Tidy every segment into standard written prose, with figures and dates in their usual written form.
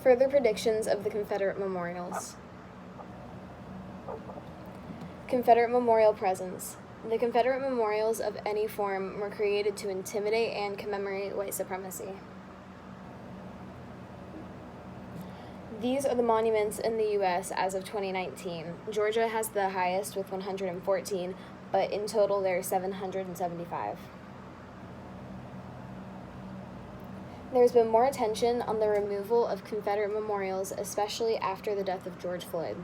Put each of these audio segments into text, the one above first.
Further predictions of the Confederate memorials. Confederate memorial presence. The Confederate memorials of any form were created to intimidate and commemorate white supremacy. These are the monuments in the U.S. as of 2019. Georgia has the highest with 114, but in total there are 775. There's been more attention on the removal of Confederate memorials, especially after the death of George Floyd.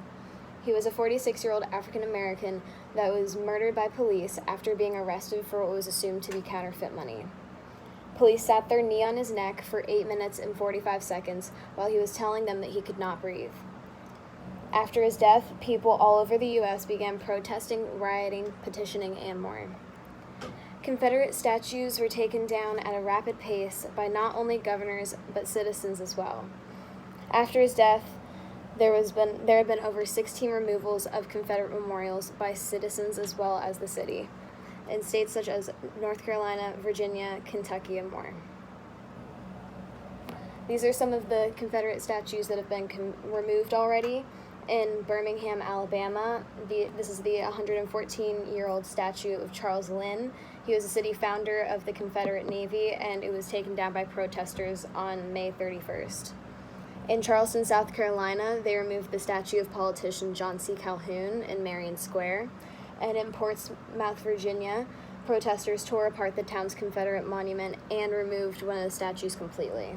He was a 46-year-old African American that was murdered by police after being arrested for what was assumed to be counterfeit money. Police sat their knee on his neck for 8 minutes and 45 seconds while he was telling them that he could not breathe. After his death, people all over the U.S. began protesting, rioting, petitioning, and more. Confederate statues were taken down at a rapid pace by not only governors but citizens as well. After his death, there have been over 16 removals of Confederate memorials by citizens as well as the city, in states such as North Carolina, Virginia, Kentucky, and more. These are some of the Confederate statues that have been removed already. In Birmingham, Alabama, this is the 114-year-old statue of Charles Lynn. He was a city founder of the Confederate Navy, and it was taken down by protesters on May 31st. In Charleston, South Carolina, they removed the statue of politician John C. Calhoun in Marion Square. And in Portsmouth, Virginia, protesters tore apart the town's Confederate monument and removed one of the statues completely.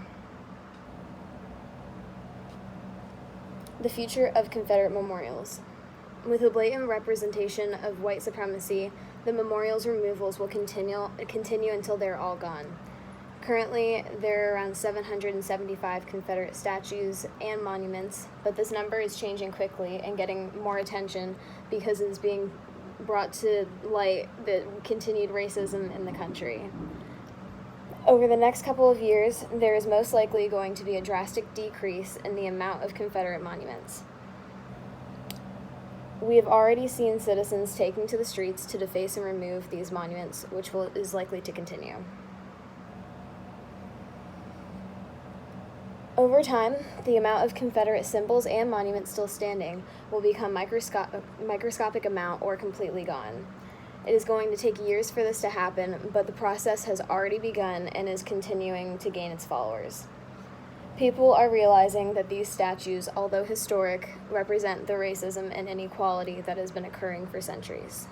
The future of Confederate memorials. With a blatant representation of white supremacy, the memorials removals will continue until they're all gone. Currently, there are around 775 Confederate statues and monuments, but this number is changing quickly and getting more attention because it's being brought to light the continued racism in the country. Over the next couple of years, there is most likely going to be a drastic decrease in the amount of Confederate monuments. We have already seen citizens taking to the streets to deface and remove these monuments, which is likely to continue. Over time, the amount of Confederate symbols and monuments still standing will become microscopic amount or completely gone. It is going to take years for this to happen, but the process has already begun and is continuing to gain its followers. People are realizing that these statues, although historic, represent the racism and inequality that has been occurring for centuries.